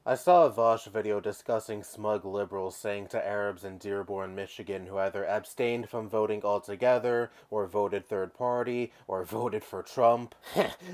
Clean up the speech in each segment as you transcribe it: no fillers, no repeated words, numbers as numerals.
I saw a Vosh video discussing smug liberals saying to Arabs in Dearborn, Michigan who either abstained from voting altogether, or voted third party, or voted for Trump,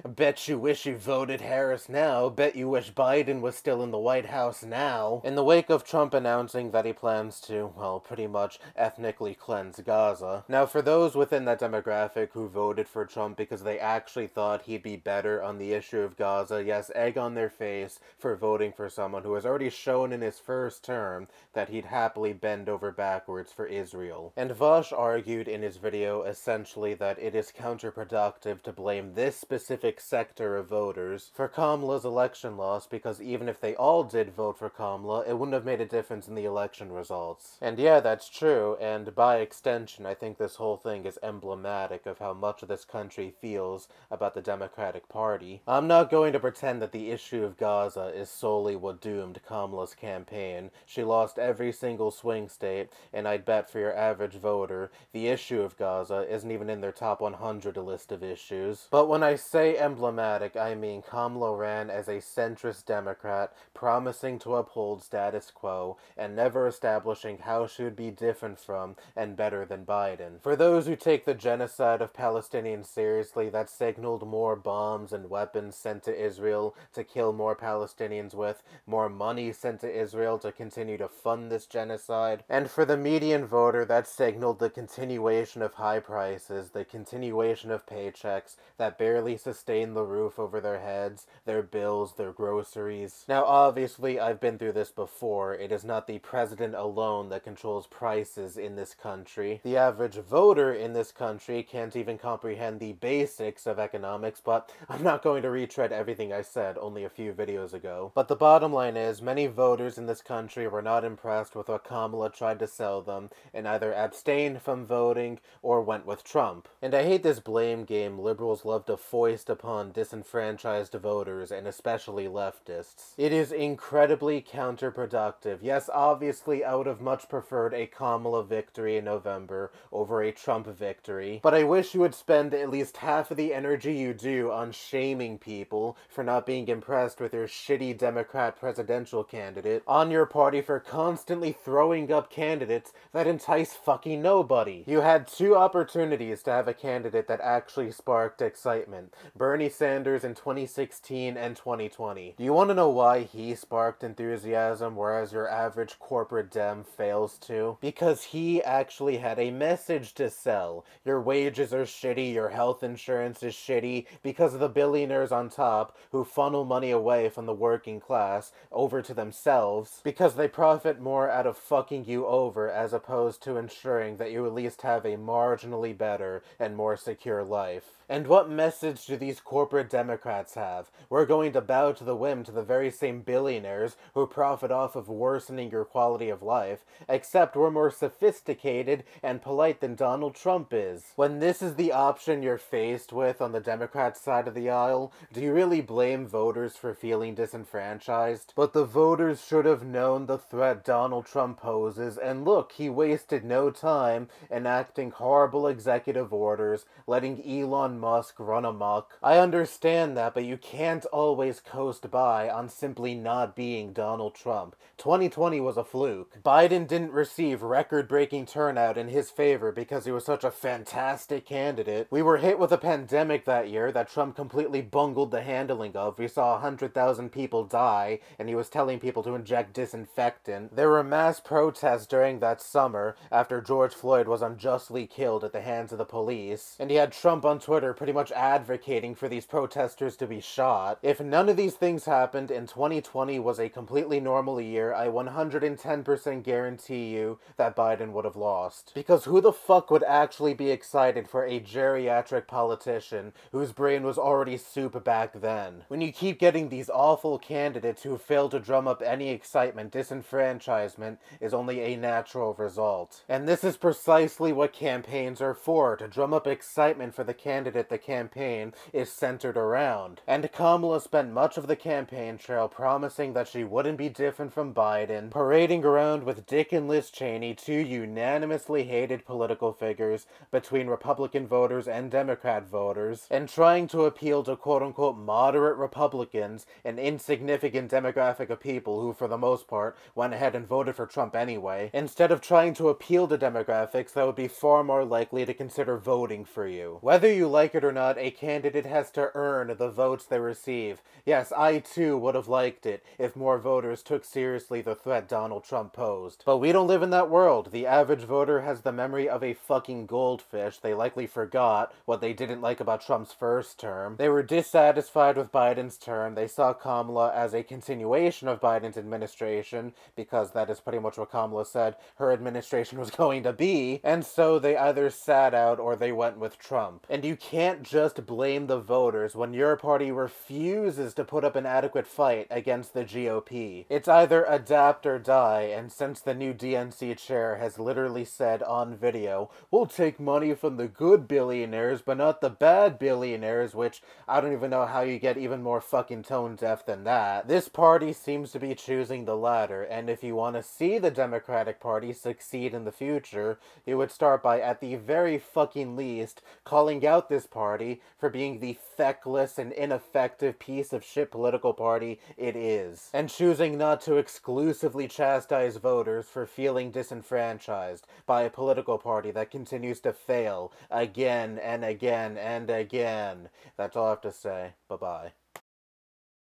bet you wish you voted Harris now, bet you wish Biden was still in the White House now. In the wake of Trump announcing that he plans to, well, pretty much ethnically cleanse Gaza. Now, for those within that demographic who voted for Trump because they actually thought he'd be better on the issue of Gaza, yes, egg on their face for voting for someone who has already shown in his first term that he'd happily bend over backwards for Israel. And Vosh argued in his video essentially that it is counterproductive to blame this specific sector of voters for Kamala's election loss, because even if they all did vote for Kamala, it wouldn't have made a difference in the election results. And yeah, that's true, and by extension, I think this whole thing is emblematic of how much of this country feels about the Democratic Party. I'm not going to pretend that the issue of Gaza is solely what doomed Kamala's campaign. She lost every single swing state, and I'd bet for your average voter, the issue of Gaza isn't even in their top 100 list of issues. But when I say emblematic, I mean Kamala ran as a centrist Democrat, promising to uphold status quo, and never establishing how she would be different from and better than Biden. For those who take the genocide of Palestinians seriously, that signaled more bombs and weapons sent to Israel to kill more Palestinians with, more money sent to Israel to continue to fund this genocide. And for the median voter, that signaled the continuation of high prices, the continuation of paychecks that barely sustain the roof over their heads, their bills, their groceries. Now, obviously, I've been through this before. It is not the president alone that controls prices in this country. The average voter in this country can't even comprehend the basics of economics, but I'm not going to retread everything I said only a few videos ago. But the bottom line is, many voters in this country were not impressed with what Kamala tried to sell them, and either abstained from voting or went with Trump. And I hate this blame game liberals love to foist upon disenfranchised voters, and especially leftists. It is incredibly counterproductive. Yes, obviously I would have much preferred a Kamala victory in November over a Trump victory, but I wish you would spend at least half of the energy you do on shaming people for not being impressed with your shitty Democrat presidential candidate, on your party for constantly throwing up candidates that entice fucking nobody. You had two opportunities to have a candidate that actually sparked excitement. Bernie Sanders in 2016 and 2020. Do you want to know why he sparked enthusiasm, whereas your average corporate Dem fails to? Because he actually had a message to sell. Your wages are shitty, your health insurance is shitty, because of the billionaires on top who funnel money away from the working class over to themselves, because they profit more out of fucking you over as opposed to ensuring that you at least have a marginally better and more secure life. And what message do these corporate Democrats have? We're going to bow to the whim to the very same billionaires who profit off of worsening your quality of life, except we're more sophisticated and polite than Donald Trump is. When this is the option you're faced with on the Democrat side of the aisle, do you really blame voters for feeling disenfranchised? But the voters should have known the threat Donald Trump poses, and look, he wasted no time enacting horrible executive orders, letting Elon Musk run amok. I understand that, but you can't always coast by on simply not being Donald Trump. 2020 was a fluke. Biden didn't receive record-breaking turnout in his favor because he was such a fantastic candidate. We were hit with a pandemic that year that Trump completely bungled the handling of. We saw 100,000 people die, and he was telling people to inject disinfectant. There were mass protests during that summer after George Floyd was unjustly killed at the hands of the police, and he had Trump on Twitter pretty much advocating for these protesters to be shot. If none of these things happened and 2020 was a completely normal year, I 110% guarantee you that Biden would have lost. Because who the fuck would actually be excited for a geriatric politician whose brain was already soup back then? When you keep getting these awful candidates who fail to drum up any excitement, disenfranchisement is only a natural result. And this is precisely what campaigns are for, to drum up excitement for the candidate candidate the campaign is centered around. And Kamala spent much of the campaign trail promising that she wouldn't be different from Biden, parading around with Dick and Liz Cheney, two unanimously hated political figures between Republican voters and Democrat voters, and trying to appeal to quote-unquote moderate Republicans, an insignificant demographic of people who, for the most part, went ahead and voted for Trump anyway, instead of trying to appeal to demographics that would be far more likely to consider voting for you. Whether you like it or not, a candidate has to earn the votes they receive. Yes, I too would have liked it if more voters took seriously the threat Donald Trump posed. But we don't live in that world. The average voter has the memory of a fucking goldfish. They likely forgot what they didn't like about Trump's first term. They were dissatisfied with Biden's term. They saw Kamala as a continuation of Biden's administration, because that is pretty much what Kamala said her administration was going to be, and so they either sat out or they went with Trump. And you can't just blame the voters when your party refuses to put up an adequate fight against the GOP. It's either adapt or die, and since the new DNC chair has literally said on video, we'll take money from the good billionaires but not the bad billionaires, which I don't even know how you get even more fucking tone deaf than that. This party seems to be choosing the latter, and if you want to see the Democratic Party succeed in the future, you would start by, at the very fucking least, calling out this party for being the feckless and ineffective piece of shit political party it is, and choosing not to exclusively chastise voters for feeling disenfranchised by a political party that continues to fail again and again and again. That's all I have to say. Bye-bye.